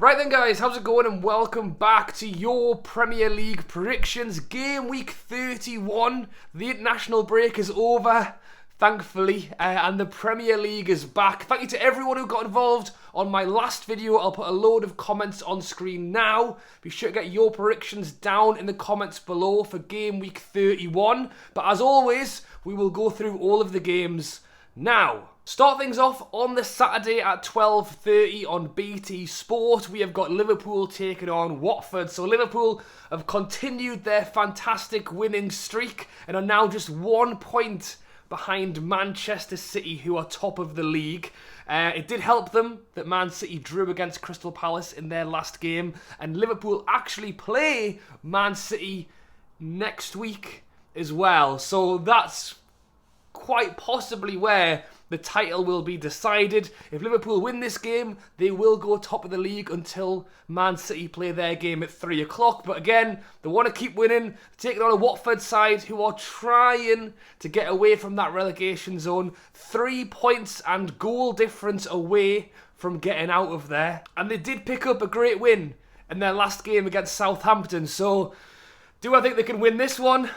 Right then guys, how's it going and welcome back to your Premier League predictions. Game week 31, the international break is over, thankfully, and the Premier League is back. Thank you to everyone who got involved on my last video. I'll put a load of comments on screen now. Be sure to get your predictions down in the comments below for game week 31. But as always, we will go through all of the games now. Start things off on the Saturday at 12:30 on BT Sport. We have got Liverpool taking on Watford. So Liverpool have continued their fantastic winning streak and are now just 1 point behind Manchester City, who are top of the league. It did help them that Man City drew against Crystal Palace in their last game, and Liverpool actually play Man City next week as well. So that's quite possibly where the title will be decided. If Liverpool win this game, they will go top of the league until Man City play their game at 3 o'clock. But again, they want to keep winning, taking on a Watford side who are trying to get away from that relegation zone. 3 points and goal difference away from getting out of there. And they did pick up a great win in their last game against Southampton. So, do I think they can win this one?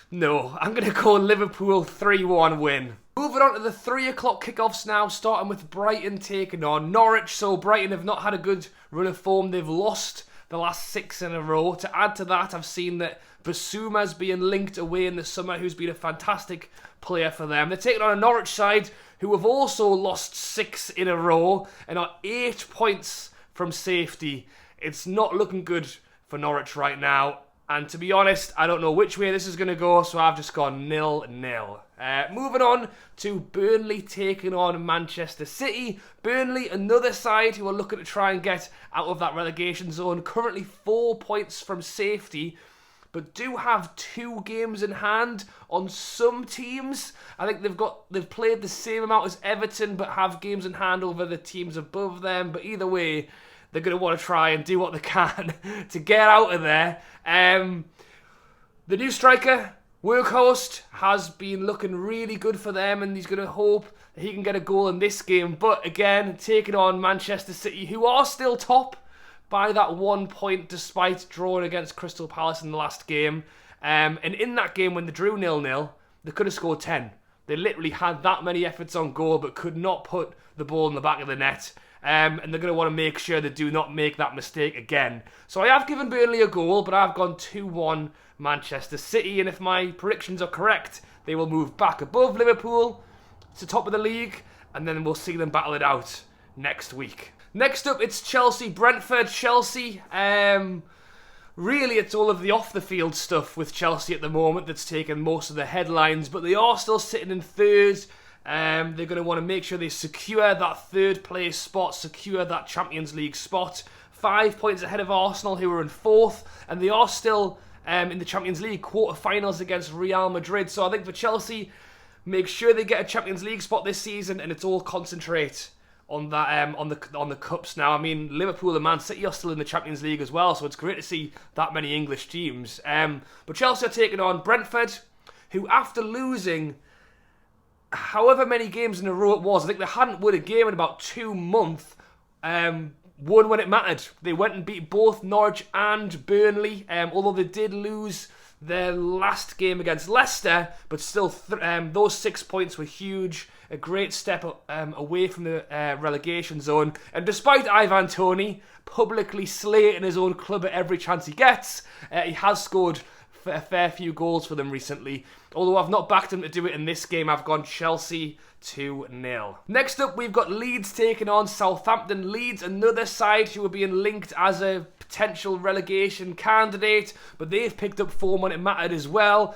No, I'm going to go Liverpool 3-1 win. Moving on to the 3 o'clock kickoffs now, starting with Brighton taking on Norwich. So Brighton have not had a good run of form. They've lost the last 6 in a row. To add to that, I've seen that Basuma's being linked away in the summer, who's been a fantastic player for them. They're taking on a Norwich side who have also lost 6 in a row and are 8 points from safety. It's not looking good for Norwich right now. And to be honest, I don't know which way this is going to go, so I've just gone 0-0. Moving on to Burnley taking on Manchester City. Burnley, another side who are looking to try and get out of that relegation zone. Currently 4 points from safety, but do have 2 games in hand on some teams. I think they've played the same amount as Everton, but have games in hand over the teams above them. But either way, they're going to want to try and do what they can to get out of there. The new striker, Workhorst, has been looking really good for them, and he's going to hope that he can get a goal in this game. But again, taking on Manchester City, who are still top by that 1 point despite drawing against Crystal Palace in the last game. And in that game when they drew 0-0, they could have scored 10. They literally had that many efforts on goal but could not put the ball in the back of the net. And they're going to want to make sure they do not make that mistake again. So I have given Burnley a goal, but I've gone 2-1 Manchester City. And if my predictions are correct, they will move back above Liverpool to top of the league. And then we'll see them battle it out next week. Next up, it's Chelsea Brentford. Chelsea, really it's all of the off-the-field stuff with Chelsea at the moment that's taken most of the headlines. But they are still sitting in third. They're going to want to make sure they secure that third place spot, secure that Champions League spot. 5 points ahead of Arsenal, who are in fourth, and they are still in the Champions League quarter-finals against Real Madrid. So I think for Chelsea, make sure they get a Champions League spot this season, and it's all concentrate on that on the cups now. I mean, Liverpool and Man City are still in the Champions League as well, so it's great to see that many English teams. But Chelsea are taking on Brentford, who after losing however many games in a row it was, I think they hadn't won a game in about 2 months, won when it mattered. They went and beat both Norwich and Burnley, although they did lose their last game against Leicester, but still those 6 points were huge. A great step away from the relegation zone. And despite Ivan Toney publicly slating his own club at every chance he gets, he has scored a fair few goals for them recently. Although I've not backed him to do it in this game, I've gone Chelsea 2-0. Next up, we've got Leeds taking on Southampton. Leeds, another side who are being linked as a potential relegation candidate, but they've picked up form when it mattered as well.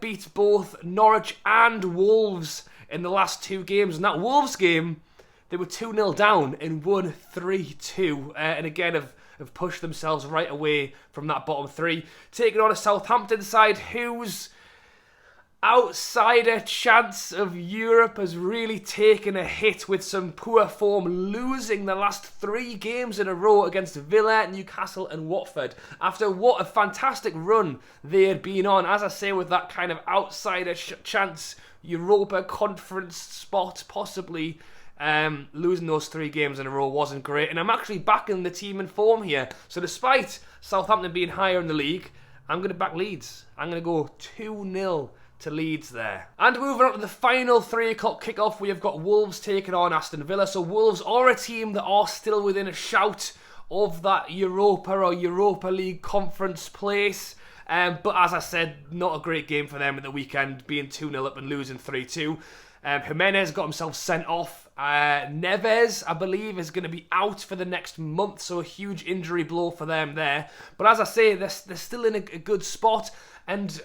Beat both Norwich and Wolves in the last 2 games. And that Wolves game, they were 2-0 down and won 3-2. And again, have pushed themselves right away from that bottom 3. Taking on a Southampton side whose outsider chance of Europe has really taken a hit with some poor form, losing the last 3 games in a row against Villa, Newcastle and Watford. After what a fantastic run they had been on, as I say, with that kind of outsider chance Europa Conference spot possibly Losing those 3 games in a row wasn't great, and I'm actually backing the team in form here. So despite Southampton being higher in the league, I'm going to back Leeds. I'm going to go 2-0 to Leeds there. And moving on to the final 3 o'clock kickoff, we have got Wolves taking on Aston Villa. So Wolves are a team that are still within a shout of that Europa or Europa League conference place. But as I said, not a great game for them at the weekend, being 2-0 up and losing 3-2. Jimenez got himself sent off. Neves, I believe, is going to be out for the next month, so a huge injury blow for them there. But as I say, they're still in a good spot, and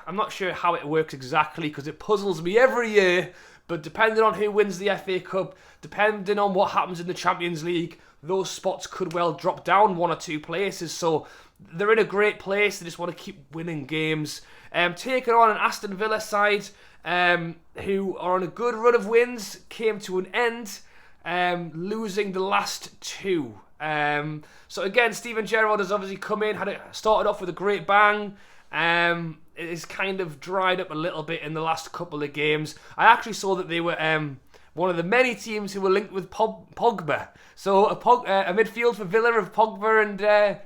I'm not sure how it works exactly because it puzzles me every year. But depending on who wins the FA Cup, depending on what happens in the Champions League, those spots could well drop down 1 or 2 places. So they're in a great place. They just want to keep winning games. Taking on an Aston Villa side who are on a good run of wins, came to an end, losing the last 2. So again, Steven Gerrard has obviously come in, started off with a great bang. It is kind of dried up a little bit in the last couple of games. I actually saw that they were one of the many teams who were linked with Pogba. So a midfield for Villa of Pogba and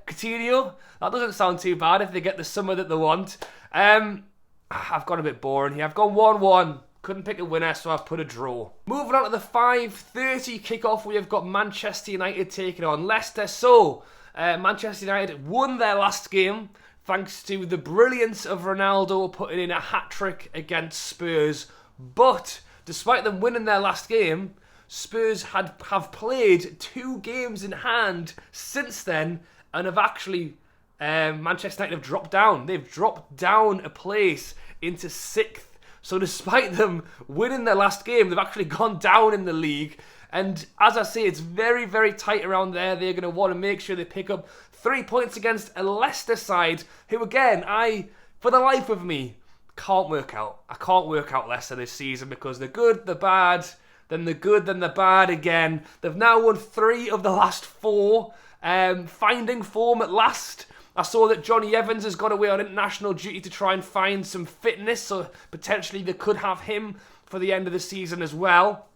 Coutinho. That doesn't sound too bad if they get the summer that they want. I've gone a bit boring here. I've gone 1-1. Couldn't pick a winner, so I've put a draw. Moving on to the 5:30 kickoff, we have got Manchester United taking on Leicester. So Manchester United won their last game thanks to the brilliance of Ronaldo putting in a hat-trick against Spurs. But despite them winning their last game, Spurs have played 2 games in hand since then and have actually, Manchester United have dropped down. They've dropped down a place into 6th. So despite them winning their last game, they've actually gone down in the league. And as I say, it's very, very tight around there. They're going to want to make sure they pick up 3 points against a Leicester side who, again, for the life of me, can't work out. I can't work out Leicester this season because they're good, they're bad, then they're good, then they're bad again. They've now won 3 of the last 4, finding form at last. I saw that Johnny Evans has gone away on international duty to try and find some fitness, so potentially they could have him for the end of the season as well.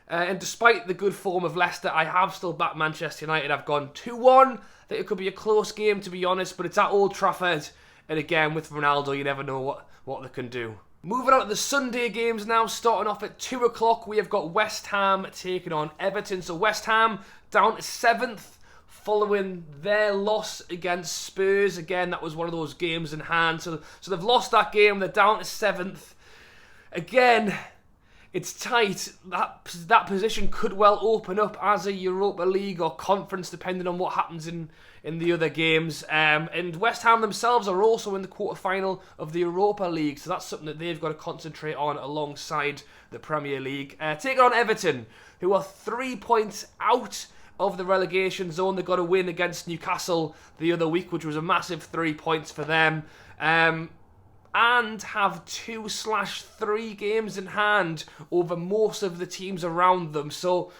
And despite the good form of Leicester, I have still backed Manchester United. I've gone 2-1. I think it could be a close game, to be honest, but it's at Old Trafford. And again, with Ronaldo, you never know what they can do. Moving on to the Sunday games now, starting off at 2 o'clock, we have got West Ham taking on Everton. So West Ham down to 7th following their loss against Spurs. Again, that was one of those games in hand. So they've lost that game. They're down to 7th. Again, it's tight. That position could well open up as a Europa League or conference, depending on what happens in the other games. And West Ham themselves are also in the quarter-final of the Europa League, so that's something that they've got to concentrate on alongside the Premier League. Taking on Everton, who are 3 points out of the relegation zone. They got a win against Newcastle the other week, which was a massive 3 points for them. And have 2/3 games in hand over most of the teams around them. So,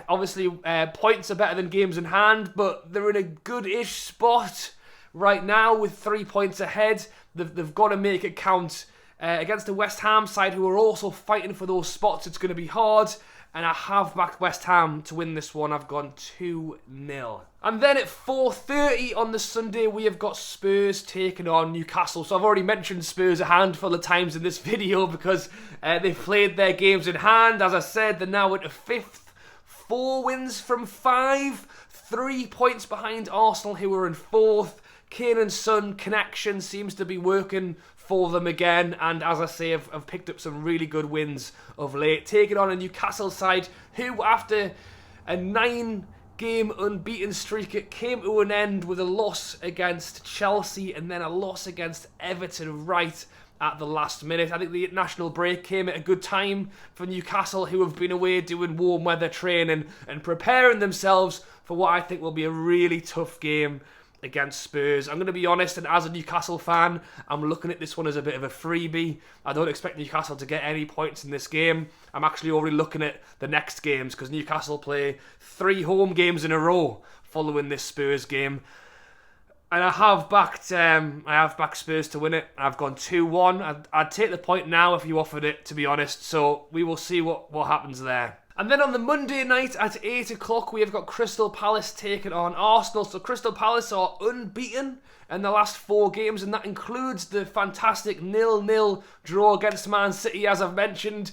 obviously, points are better than games in hand, but they're in a good-ish spot right now with 3 points ahead. They've got to make it count. Against the West Ham side, who are also fighting for those spots, it's going to be hard. And I have backed West Ham to win this one. I've gone 2-0. And then at 4:30 on the Sunday, we have got Spurs taking on Newcastle. So I've already mentioned Spurs a handful of times in this video because they've played their games in hand. As I said, they're now into 5th. 4 wins from 5. 3 points behind Arsenal, who are in 4th. Kane and Son connection seems to be working for them again, and as I say, have picked up some really good wins of late. Taking on a Newcastle side who, after a 9-game unbeaten streak, it came to an end with a loss against Chelsea and then a loss against Everton right at the last minute. I think the international break came at a good time for Newcastle, who have been away doing warm weather training and preparing themselves for what I think will be a really tough game against Spurs. I'm going to be honest, and as a Newcastle fan, I'm looking at this one as a bit of a freebie. I don't expect Newcastle to get any points in this game. I'm actually already looking at the next games because Newcastle play 3 home games in a row following this Spurs game. And I have backed Spurs to win it. I've gone 2-1. I'd take the point now if you offered it, to be honest. So we will see what happens there. And then on the Monday night at 8 o'clock, we have got Crystal Palace taking on Arsenal. So Crystal Palace are unbeaten in the last 4 games, and that includes the fantastic 0-0 draw against Man City, as I've mentioned.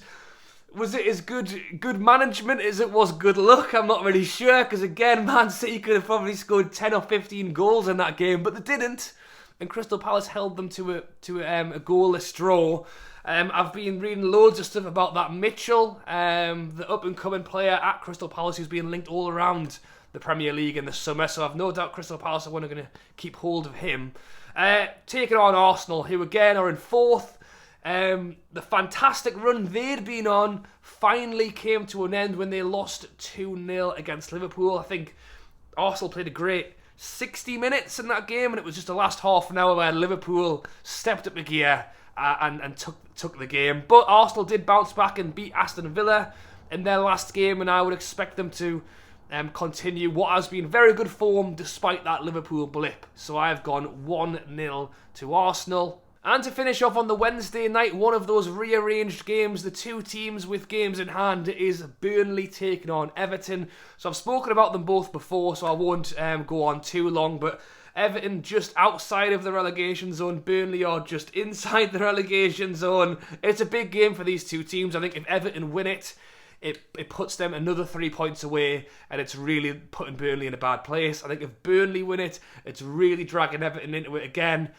Was it as good management as it was good luck? I'm not really sure, because again, Man City could have probably scored 10 or 15 goals in that game, but they didn't. And Crystal Palace held them to a goalless draw. I've been reading loads of stuff about that Mitchell, the up-and-coming player at Crystal Palace who's being linked all around the Premier League in the summer, so I've no doubt Crystal Palace are going to keep hold of him. Taking on Arsenal, who again are in 4th. The fantastic run they'd been on finally came to an end when they lost 2-0 against Liverpool. I think Arsenal played a great 60 minutes in that game, and it was just the last half an hour where Liverpool stepped up a gear and took the game. But Arsenal did bounce back and beat Aston Villa in their last game, and I would expect them to continue what has been very good form despite that Liverpool blip. So I've gone 1-0 to Arsenal. And to finish off on the Wednesday night, one of those rearranged games, the 2 teams with games in hand, is Burnley taking on Everton. So I've spoken about them both before, so I won't go on too long, but Everton just outside of the relegation zone, Burnley are just inside the relegation zone. It's a big game for these 2 teams. I think if Everton win it, it puts them another 3 points away, and it's really putting Burnley in a bad place. I think if Burnley win it, it's really dragging Everton into it again.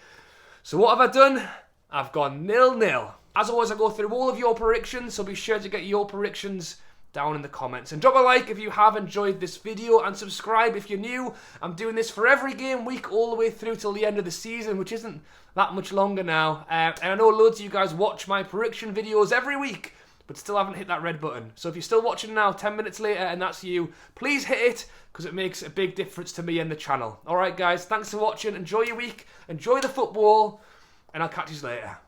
So what have I done? I've gone 0-0. As always, I go through all of your predictions, so be sure to get your predictions down in the comments. And drop a like if you have enjoyed this video, and subscribe if you're new. I'm doing this for every game week all the way through till the end of the season, which isn't that much longer now. And I know loads of you guys watch my prediction videos every week, but still haven't hit that red button. So if you're still watching now, 10 minutes later, and that's you, please hit it, because it makes a big difference to me and the channel. Alright guys, thanks for watching, enjoy your week, enjoy the football, and I'll catch you later.